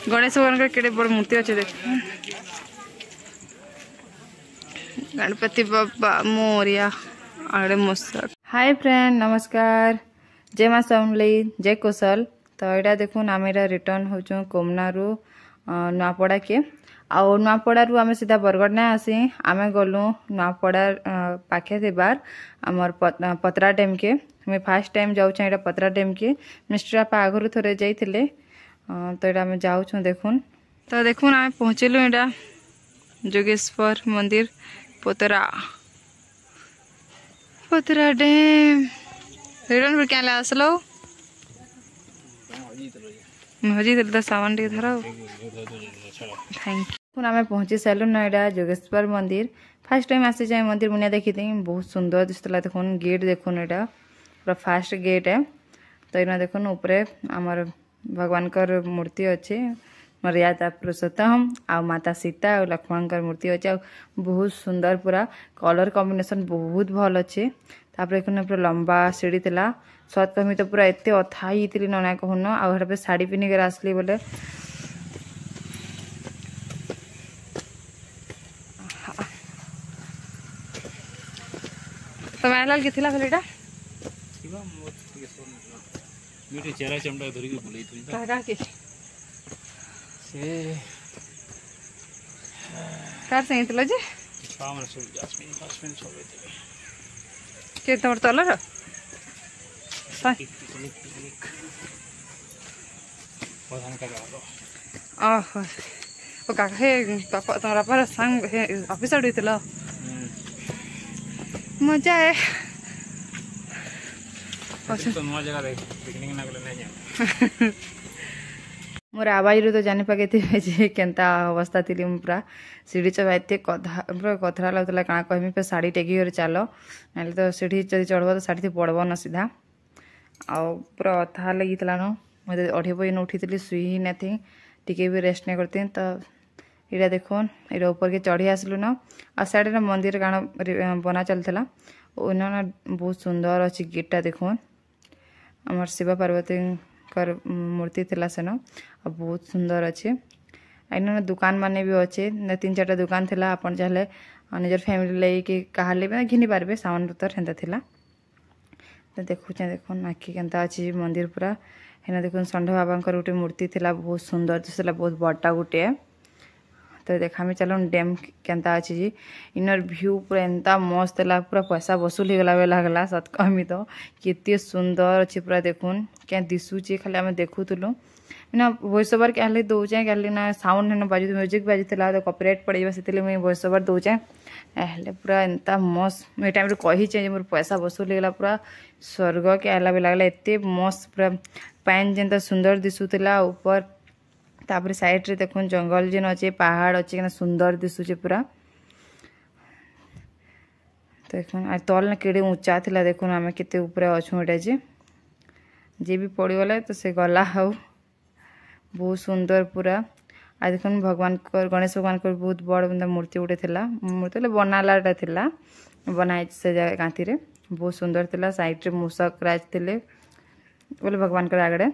गणेश भगवान का केड़े बड़ मूर्ति अच्छे देख गणपति बाबा मोरिया आड़े मस्त। हाय फ्रेंड नमस्कार जय माँ समलई जय कौशल। तो यहाँ देखुन आम रिटर्न हो कोमनारू नुआपड़ा के आउ नुआपड़ारू आम सीधा बरगढ़ ना आसी आम गलु नुआपड़ा पाखे थिबार आमर पतरा डैम के मैं फास्ट टाइम जाऊँ पतरा डैम के मिस्टर आपा आगु थोड़े जाइए तो यहाँ आम जाऊँ देखुन। तो देखुन आम पहुँचलु यहाँ जोगेश्वर मंदिर पतरा पतरा डैम रिटर्न फिर क्या आसलो हजी तो सामान टे धर थैंक यू। आम पहुँची सारू ना यहाँ जोगेश्वर मंदिर फास्ट टाइम आसी जाए मंदिर मुनिया देखी थी बहुत सुंदर दिखता देखुन गेट देखुन यहाँ पूरा फास्ट गेट है। तो यहाँ देखुन ऊपर आमर भगवान कर मूर्ति अच्छे मर्यादा पुरुषोत्तम आ माता सीता और लक्ष्मण कर मूर्ति अच्छे बहुत सुंदर पूरा कलर कॉम्बिनेशन बहुत भल अच्छे। तापर पूरा लंबा सीढ़ी थिला सत कमी तो पूरा एत अथाई थी नना कहून आ शाढ़ी पिन्ह कर आसली बोले तो आइला के थिला खाली मीठे चेहरा चमड़ा धरी के बुलाई थी काका के से कार से इतला जे पावन सब जास्मिन जास्मिन सब थे के तोर तलर प्रधान का गालो ओह ओ काका हे पापा तोरा पर संग हे ऑफिस आड़ी थिला मजा है तो नवा जगह पिकनिक ना गले नहीं मोर आवाज रू तो जानी पाके थी केनता अवस्था थी पूरा सीढ़ी चढ़ा एत पूरा कथरा लगता क्या कहमी पे शाढ़ी टेकी कर चल ना तो सीढ़ी जब चढ़ब तो शाढ़ी पड़ब न सीधा आउ पूरा अथा लगी न मुझे 8 बजे उठी शुई ही ना थी टी भी रेस्ट नहीं करती। तो यहाँ देखुन यहाँ ऊपर के चढ़ी आसलु न आ साइड मंदिर काण बना चलता उन्होंने बहुत सुंदर अच्छी गेटा देखुन आमर शिव पार्वती कर मूर्ति थिला सेन आ बहुत सुंदर अच्छे। इन्होंने दुकान माने भी अच्छे 3-4 दुकान थिला आपन चाहे निजर फैमिली लेके कहा घिनी पारे सामान पतर हेन्ता थिला। तो देखुचे देखुन आखि केन्ता अच्छी मंदिर पूरा हेना देखुन षंढ बाबा गोटे मूर्ति थिला बहुत सुंदर दिसला बहुत बड़ा गोटे। तो देखा चलो डैम केन्ता अच्छी जी इनर व्यू पूरा एंता मस्त है पूरा पैसा वसूल हो गला लगला सत कहमी तो केते सुंदर अच्छे पूरा देखुन क्या दिशुचे खाली आम देखुलु ना वॉइस ओवर क्या दौचे क्या ना साउंड है बाजू म्यूजिक बाजी तो कॉपीराइट पड़ेगा से मुझे वॉइस ओवर दौचे हेल्ले पूरा एंता मस्त मुझे टाइम कही मोर पैसा वसूल हो गला पूरा स्वर्ग क्या लगला एत मस्त पूरा पैन जेनता सुंदर दिशुला ऊपर तापर साइड रे देखुन जंगल जेन अच्छे पहाड़ अच्छे कि सुंदर दिशुचे पूरा देखुन आ तल ना केड़े ऊंचा थिला देखुन आम केते ऊपर अच्छु एटा जे भी पड़गला तो से गला हाउ बहुत सुंदर पूरा आ देखुन भगवान को गणेश भगवान को बहुत बड़ मूर्ति गोटे थिला मूर्ति बनालाटा थिला बनाई से गांधी रे बहुत सुंदर थिला साइड रे मूषक राज थिले बोले भगवान कर आगड़े।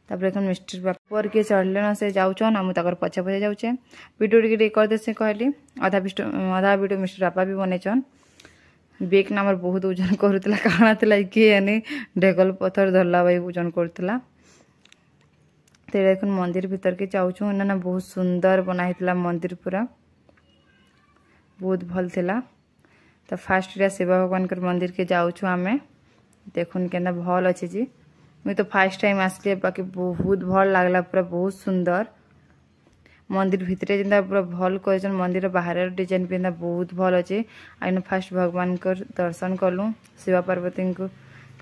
तापर देखो मिस्टर बापर किए चढ़ले ना से जाऊन आम तक पछे पछे जाऊे वीडियो टे करदे से कहली अधा वीडियो मिस्टर बापा भी बनईचन बेग ना आमर बहुत ओजन करूला काଣା थिला किए ढेकल पथर धरला भाई ओजन करूला। तो देखो मंदिर भीतर के जाऊँ इन्होंने बहुत सुंदर बनाई मंदिर पूरा बहुत भल थिला। तो फास्ट शिव भगवान कर मंदिर के जाऊँ आम देखुन के भल अच्छे जी मुझे तो फास्ट टाइम आसली बाकी बहुत भल लगला पूरा बहुत सुंदर मंदिर भितरे जेनता पूरा भल कर मंदिर बाहर डिजाइन भी बहुत भल अच्छे। आइन फास्ट भगवान को दर्शन कलु शिव पार्वती को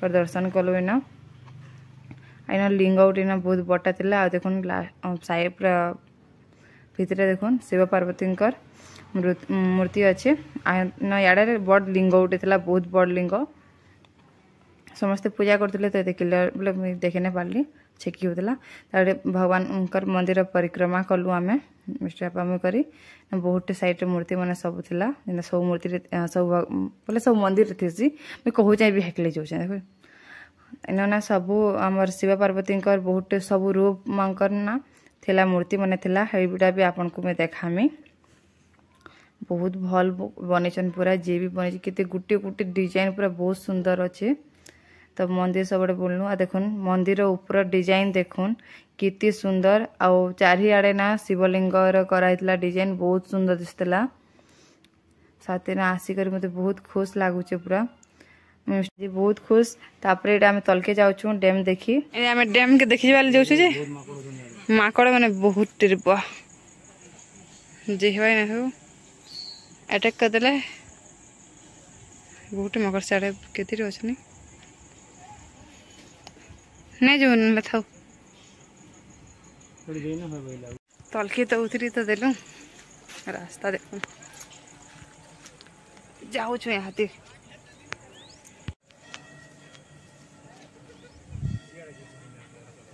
कर दर्शन कलु इन आइन लिंग गोटे बहुत बड़ा थिला देखुन साइड पूरा भितरे देखुन शिव पार्वती मूर्ति अच्छे याडे बड़ लिंग गोटे थिला बहुत बड़ लिंग समस्ते पूजा करते तो देखिले बोले मुझे देखी नहीं पार्ली छेकी होता भगवान मंदिर परिक्रमा कलु आम मिस्टर बापा करी बहुत साइड मूर्ति मैंने सब थिला सब मूर्ति सब बोले सब मंदिर थी मैं कहूँ भी हेकले जाऊँ देख इन्होंने सब आमर शिव पार्वती बहुत सब रूप मांकर ना थिला मूर्ति मन थिला हेटा भी आपन को मैं देखामी। बहुत भल बनैछन पूरा जे भी बनै केते गुटे गुटे डिजाइन पूरा बहुत सुंदर अच्छे। तब मंदिर सब बोलनु आ देखुन मंदिर ऊपर डिजाइन देखुन कितनी सुंदर आउ चारिआडे ना शिवलिंग कराइतला डिजाइन बहुत सुंदर दिसतला। साथे ना आसिकर मते बहुत खुश लागुचे पूरा जी बहुत खुश। तापरे एटा हम तलके जाउछु डैम देखी ए हम डैम के देखि वाले जाउछु जे माकड़ माने बहुत टिरबा जे होय ना हो अटैक कर देले बहुत मकर साडे केति रे अछि नहीं जो लथाऊ तलके तो उतरी तो देलु रास्ता देखो जाऊ छु यहाँ ती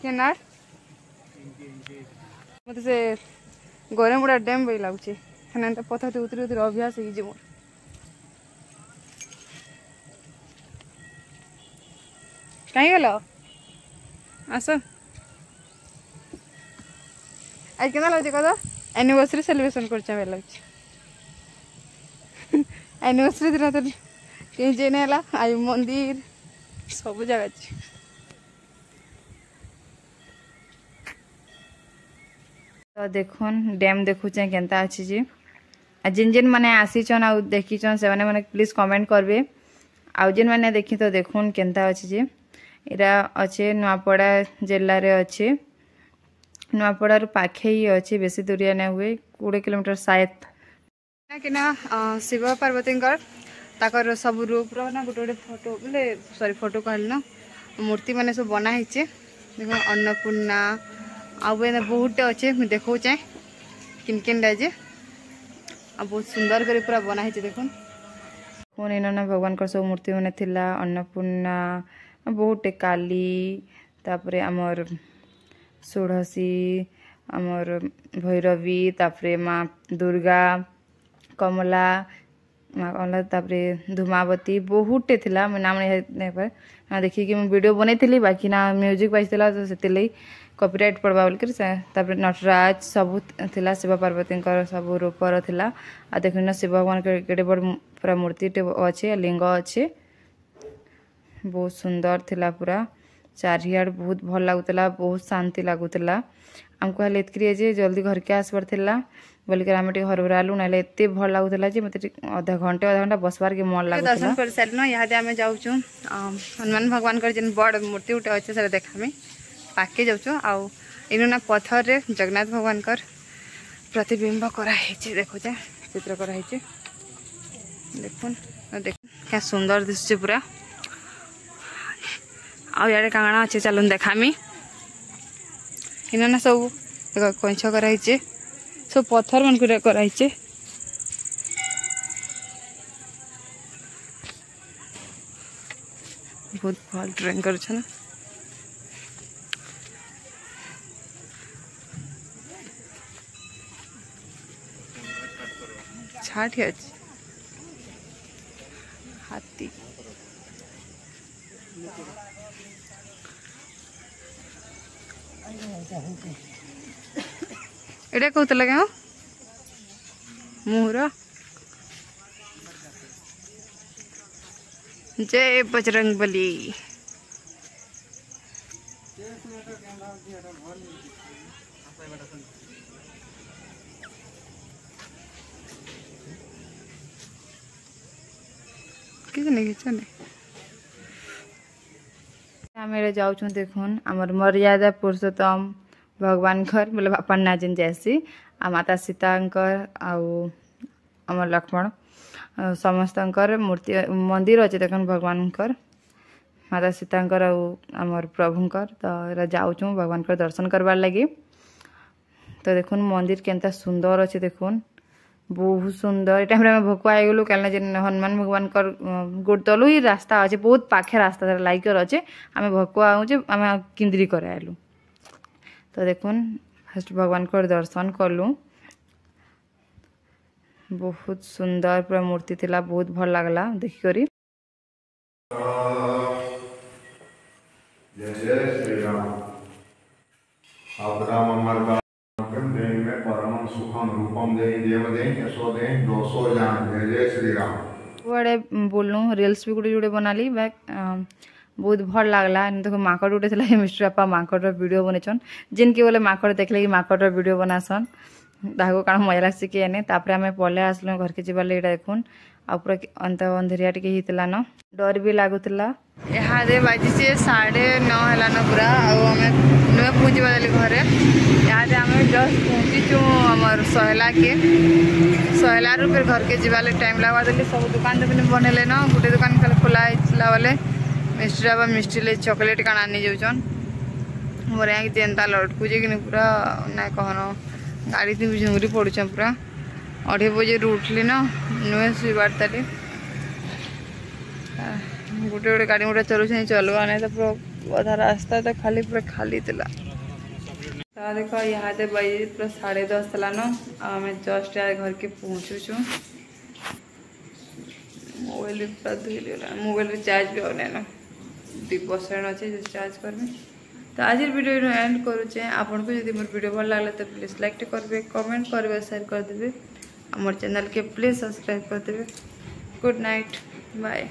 केनार मते से गोरेमुड़ा डैम बई लागुचे हनन तो पथर ते उतरी उतरी अभ्यास ही जे मोर काई गेलो आसो आज केना लागुचे कदा एनिवर्सरी सेलिब्रेशन करछा बेला लागुचे एनिवर्सरी दिन तो कहीं जे नेला आई मंदिर सब जगह अछि। तो देखुन डैम देखुचे केनता अछि जे आ जिन जिन माने आसीचन आ देखिचन से माने प्लीज कमेंट करबे आ जिन माने देखि तो देखुन केनता अछि जे इरा अच्छे नुआपड़ा जिल्ला रे अच्छे नुआपड़ार पाखे ही अच्छे बेसी दूरिया ना हुए 20 किलोमीटर शायद कि शिव पार्वती ताकर सब रूप रो ना गोटे गोटे फोटो बोले सॉरी फोटो कहल ना मूर्ति माने सब बना हिचे देखो अन्नपूर्णा आ बहुत अच्छे मुझे देखो चाहे किन किन राजे आ बहुत सुंदर कर पूरा बना हिचे देखुन कौन इन भगवान का सब मूर्ति मैंने थिला अन्नपूर्णा बहुत काली तापरे आमर षोड़शी आमर भैरवी तापरे माँ दुर्गा कमला माँ कमला तापरे धूमावती बहुटे थिला मैं नाम नहीं पर ना देखी कि मैं वीडियो बनै थी बाकी ना म्यूजिक बाजला तो से कॉपीराइट पड़वा बोल कर तापरे नटराज सब थिला शिव पार्वती सब रूपर थिला आ देखना शिव भगवान केटे बड़ पूरा मूर्ति अच्छे लिंग अच्छे बहुत सुंदर थिला पूरा चारिआड बहुत भल लगुला बहुत शांति लगुला आमको हेल्ले एतकी जे जल्दी घर के आसबार थिला बोलिकर आम हरबरालु ना एत भल लगुला जे मत अधा घंटा बसबार के मन लगुला। दर्शन कर सारे यहाँ आम जाऊँ हनुमान भगवान का जिन बड़ मूर्ति गोटे अच्छे से देखामी पाके जाऊँ आउ इन पत्थर रे जगन्नाथ भगवान कर प्रतिबिंब कराई देखुचे चित्र कराई देखुन देख क्या सुंदर दिशे पूरा आउ यारे कांगणा अच्छे चलन देखामी इन सब कंच कराई सब पत्थर मन कराई बहुत भल ड्राइंग कर छाटी अच्छे हाथी एटा कहते क्या मुहर जय बजरंग बली मेरे जाऊँ देखुन आमर मर्यादा पुरुषोत्तम भगवान घर बोले पन्ना जिन जैसी आ माता सीता आमर लक्ष्मण समस्त मूर्ति मंदिर अच्छे देखुन भगवान माता सीता आमर प्रभुंकर तो जाऊँ भगवान का दर्शन करवार लगी। तो देखुन मंदिर केनता सुंदर अच्छे देखुन बहुत सुंदर टाइम में भोक आईगलु क्या जेन हनुमान भगवान कर गोट तलु ही रास्ता अच्छे बहुत पाखे रास्ता लाइकर अच्छे आम भोक आऊे आम किंद्री कर आलु। तो देखुन फर्स्ट भगवान को दर्शन कलु बहुत सुंदर पूरा मूर्ति थिला बहुत भल लगला देखी करी। जय जय श्री राम। आप राम अमर में परमं सुखम रूपम दे देव दे यशो दे दोषो जान जय जय श्री राम। गुड़े बोलूँ रिल्स भी गुटे जुड़े बनाली बैक बहुत भल लगला। देखो माकड़ गुटे थी मिस्टर बापा माकड़ वीडियो बनईछन जिनके बोले माकड़ देखले कि माकड़ वीडियो बनासन ताको काण मजा लागसी कि एने तापर आम पले आसलु घर के जीवार लगे देखुन आ पूरा अंत अंधेरिया टिके हितला न डर भी लागुतला। इहादे बाजी से 9:30 हैला न पूरा आम नुए पहुँचवा देली घरे। इहादे आम जस्ट पहुँचीचु आमर सहला के सहला रू फिर घर के जीवार टाइम लगा देली। सब दुकान तो बनले न गोटे दुकान खाली खोला होता बोले मिस्ट्री बाबा मिस्ट्री ले चॉकलेट काण आनी जाऊन मोर यहाँ जेनता लटकुचे कि पूरा ना कहन गाड़ी थी झुंगरी पड़ुछ पूरा 2:30 बजे उठली न नुए शुबार ताली गोटे गोटे गाड़ी मोटा चलुछ चलवा नहीं तो पूरा अधा रास्ता तो खाली पूरा खाली थी। देख यहाँ बजे पूरा 10:30 थला न आम जस्ट यार घर के पहुँचुचु। मोबाइल पूरा धुल मोबाइल चार्ज भी आने न 2% अच्छे चार्ज करबे। तो आज वीडियो एंड करुचे। आपन को यदि मोर वीडियो भल लागला तो प्लीज लाइक करबे कमेंट करबे शेयर कर देबे हमर चैनल के प्लीज सब्सक्राइब कर देबे। Good night bye.